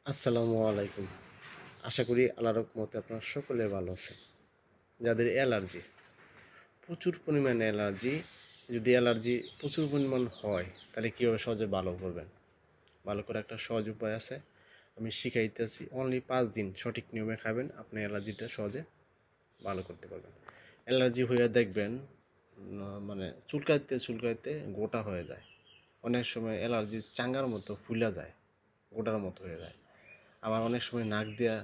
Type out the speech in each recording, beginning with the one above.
আসসালামু আলাইকুম। আশা করি আল্লাহর রহমতে আপনারা সকলে ভালো আছেন। যাদের অ্যালার্জি, প্রচুর পরিমাণে অ্যালার্জি, যদি অ্যালার্জি প্রচুর পরিমাণ হয় তাহলে কীভাবে সহজে ভালো করবেন? ভালো করে একটা সহজ উপায় আছে, আমি শিখাইতেছি। অনলি 5 দিন সঠিক নিয়মে খাবেন, আপনি অ্যালার্জিটা সহজে ভালো করতে পারবেন। অ্যালার্জি হয়ে দেখবেন মানে চুলকাইতে চুলকাইতে গোটা হয়ে যায়। অনেক সময় অ্যালার্জি চাঙ্গার মতো ফুলে যায়, গোটার মতো হয়ে যায়। আবার অনেক সময় নাক দিয়া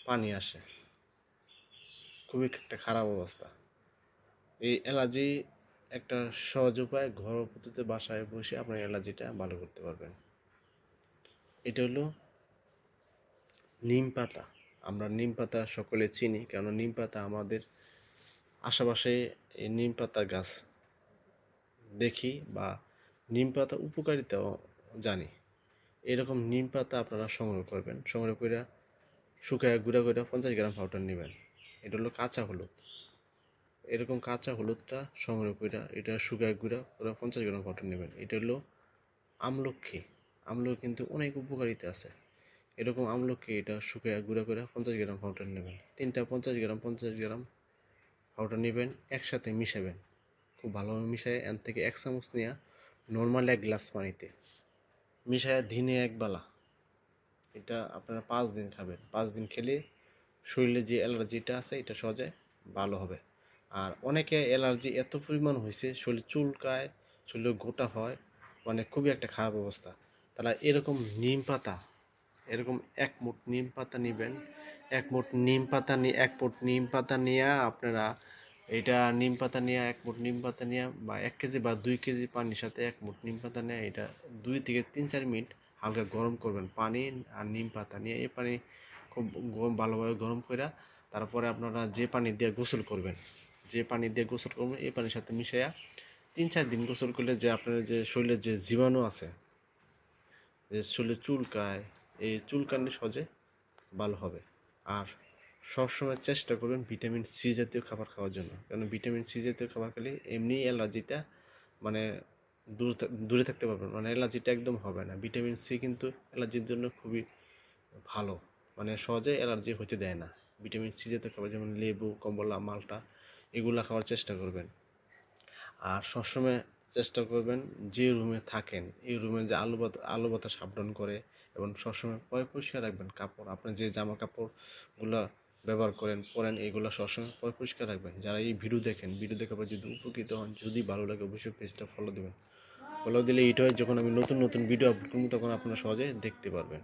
পানি আসে, খুবই একটা খারাপ অবস্থা। এই অ্যালার্জি একটা সহজ উপায়, ঘরোয়া পদ্ধতিতে বাসায় বসে আপনার অ্যালার্জিটা ভালো করতে পারবেন। এটা হলো নিম পাতা। আমরা নিম পাতা সকলে চিনি, কারণ নিম পাতা আমাদের আশেপাশে এই নিম পাতা গাছ দেখি বা নিম পাতা উপকারিতাও জানি। এরকম নিম পাতা আপনারা সংগ্রহ করবেন, সংগ্রহ করে শুকায় গুঁড়া করে 50 গ্রাম পাউডার নেবেন। এটা হলো কাঁচা হলুদ। এরকম কাঁচা হলুদটা সংগ্রহ করে এটা শুকায় গুঁড়া করে 50 গ্রাম পাউডার নেবেন। এটা হলো আমলক্ষী। আমলকি কিন্তু অনেক উপকারিতা আছে। এরকম আমলকি এটা শুকায় গুঁড়া করে 50 গ্রাম পাউডার নেবেন। তিনটা 50 গ্রাম পাউডার নেবেন, একসাথে মিশাবেন। খুব ভালোভাবে মিশায় এর থেকে 1 চামচ নিয়ে নর্মাল 1 গ্লাস পানিতে মিশায় দিনে একবেলা এটা আপনারা 5 দিন খাবেন। 5 দিন খেলে শরীরে যে অ্যালার্জিটা আছে এটা সহজে ভালো হবে। আর অনেকে অ্যালার্জি এত পরিমাণ হয়েছে, শরীর চুলকায়, শরীরে গোটা হয়, মানে খুবই একটা খারাপ অবস্থা। তারা এরকম নিম পাতা, এরকম 1 মুঠ নিম পাতা নেবেন। 1 মুঠ নিম পাতা নিয়ে 1 মুঠ নিম পাতা নিয়ে আপনারা এটা নিম পাতা নিয়ে 1 মুঠ নিম পাতা নিয়ে বা 1 কেজি বা 2 কেজি পানির সাথে 1 মুঠ নিম পাতা নিয়ে এটা 2 থেকে 3-4 মিনিট হালকা গরম করবেন। পানি আর নিম পাতা নিয়ে এই পানি খুব ভালোভাবে গরম করে তারপরে আপনারা যে পানি দিয়ে গোসল করবেন, এই পানির সাথে মিশাইয়া 3-4 দিন গোসল করলে যে আপনার যে শরীরের যে জীবাণু আছে, যে শরীরে চুলকায়, এই চুলকানি সহজে ভালো হবে। আর সবসময় চেষ্টা করবেন ভিটামিন সি জাতীয় খাবার খাওয়ার জন্য, কারণ ভিটামিন সি জাতীয় খাবার খেলে এমনি অ্যালার্জিটা মানে দূরে থাকতে পারবেন, মানে অ্যালার্জিটা একদম হবে না। ভিটামিন সি কিন্তু অ্যালার্জির জন্য খুবই ভালো, মানে সহজে অ্যালার্জি হতে দেয় না। ভিটামিন সি জাতীয় খাবার যেমন লেবু, কমলা, মালটা এগুলো খাওয়ার চেষ্টা করবেন। আর সবসময় চেষ্টা করবেন যে রুমে থাকেন এই রুমে যে আলো বাতাস সাবধান করে, এবং সবসময় পরিষ্কার রাখবেন কাপড়। আপনি যে জামা কাপড়গুলো ব্যবহার পরেন এগুলো সবসময় পরিষ্কার রাখবেন। যারা এই ভিডিও দেখেন, ভিডিও দেখার পর যদি উপকৃত হন, যদি ভালো লাগে অবশ্যই পেজটা ফলো দেবেন। ফলো দিলে এটা হয় যখন আমি নতুন নতুন ভিডিও আপলোড করবো তখন আপনারা সহজে দেখতে পারবেন।